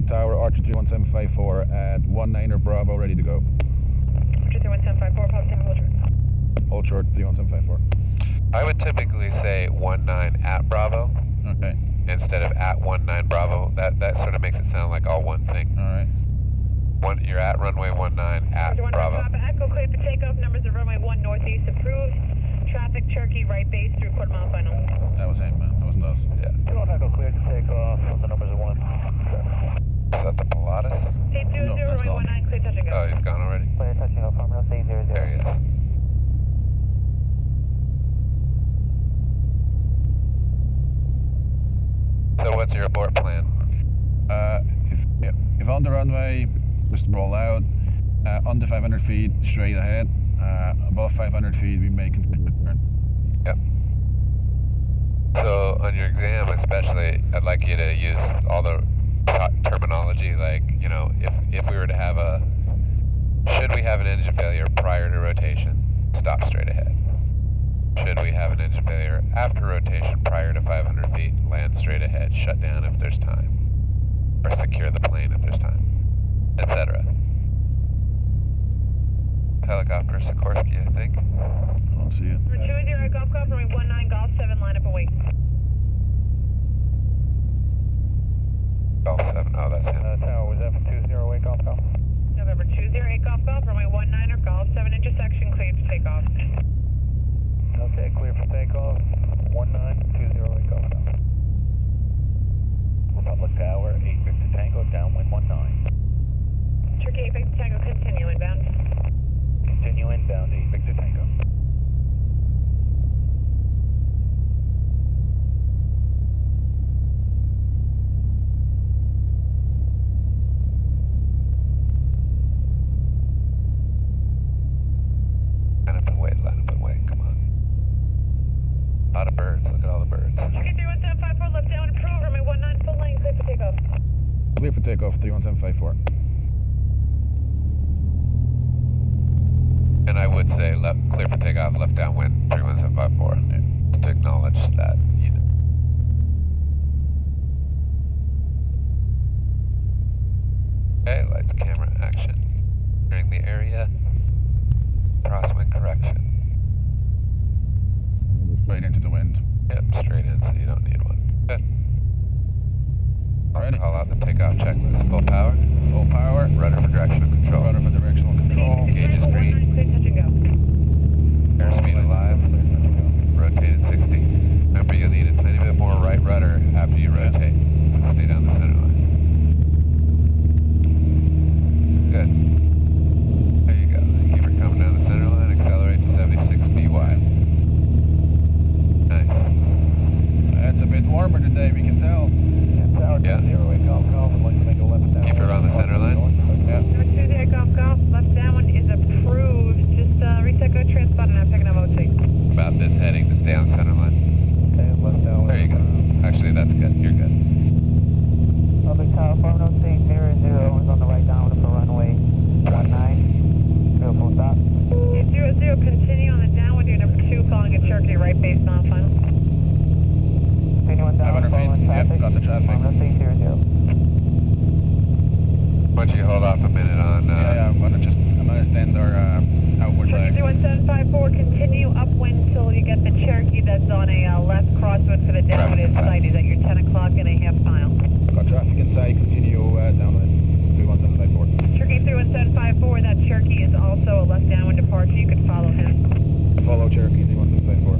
Republic Tower, R23174 at 19er Bravo, ready to go. R23174, Pop Tower, Hold short, 31754. I would typically say 19 at Bravo. Okay. Instead of at 19 Bravo. That sort of makes it sound like all one thing. Alright. You're at runway 19 at Bravo. Papa Echo, clear for takeoff. Numbers of runway 1 northeast approved. Traffic Cherokee right base through quarter mile final. That was him, man. That wasn't us. Yeah. 2 Echo, clear to take off on the numbers of 1. Is that the Pilatus? T20, No, that's runway gone. 19, clear touch and go. Oh, he's gone already? Clear touching off, I'm going to say 00. There he is. So what's your abort plan? If on the runway, just roll out. Under 500 feet, straight ahead. Above 500 feet, we may consider turn. Yep. So on your exam especially, I'd like you to use all the terminology like, you know, if we were to have should we have an engine failure prior to rotation, stop straight ahead. Should we have an engine failure after rotation prior to 500 feet, land straight ahead, shut down if there's time, or secure the plane if there's time, etc. Helicopter Sikorsky, I think. I don't see it. 20 Golf Golf, runway 19, Golf 7, line up and wait. Golf 7, oh that's him. Tower, was that for 208 Golf Golf? November 208 Golf Golf, runway 19 or Golf 7 intersection, cleared for takeoff. Okay, clear for takeoff. 19-208 Golf Golf. Republic Tower, 8 Victor Tango, downwind 19. Turkey 8 Victor Tango, continue inbound. Continue inbound, 8 Victor Tango. Line up and wait, come on. A lot of birds, look at all the birds. Turkey 31754, left down, approve, runway 19, full lane, clear for takeoff. Clear for takeoff, 31754. And I would say clear for takeoff, left downwind, 31754, to acknowledge that unit. Okay, lights, camera, action. Entering the area, crosswind correction. Right into the wind. Yep, straight in, so you don't need one. Good. Ready? Call out the takeoff checklist. Full power. Full power. Rudder for directional control. Rudder for directional control. Gauges green. Clear touch and go. Airspeed alive. Rotated 60. Remember, you'll need a tiny bit more right rudder after you rotate. Stay down the center line. Good. There you go. Keep her coming down the center line. Accelerate to 76 feet wide. Nice. It's a bit warmer today, we can tell. Tower, Yeah. 208 Golf Golf, I'd like to make a left down. Keep her on the center line. Yeah. Number 20 Golf Golf, left down is approved. Just reset, go transponder now, picking up OT. About this heading to stay on center line. Okay, left down. There you go. Actually, that's good. You're good. Public Tower, farm no state 00 is on the right down for runway 19. Go full stop. 00, continue on the downwind, you're number 2, calling a Cherokee right base, now final. Continue on down, 500 following feet. traffic. Yep, got the traffic. Farm no state 00. Why don't you hold off a minute on... Yeah, I'm gonna extend our outward leg. Turkey 31754, continue upwind till you get the Cherokee that's on a left crosswind for the downwind site. Is at your 10 o'clock and a half mile. Got traffic inside, continue downwind, 31754. Turkey 31754, that Cherokee is also a left downwind departure. You could follow him. Follow Cherokee, 31754.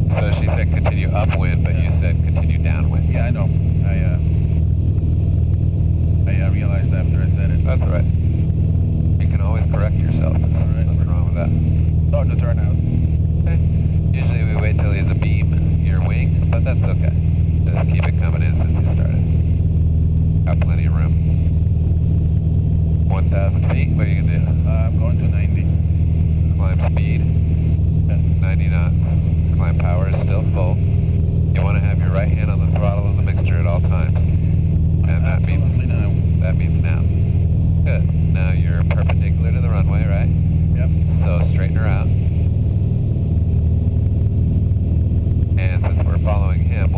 So she said continue upwind, but you said continue downwind. Yeah, I know. I realized after I said it. That's all right. You can always correct yourself. There's nothing wrong with that. Starting to turn out. Okay. Usually we wait till he's a beam your wing, but that's okay. Just keep it coming in since you started. Got plenty of room. 1,000 feet, what are you going to do? I'm going to 90. Climb speed, 90 knots. Climb power is still full. You want to have your right hand on the throttle of the mixture at all times. And that means now. Good. Now you're perpendicular to the runway, right? Yep. So straighten her out. And since we're following him,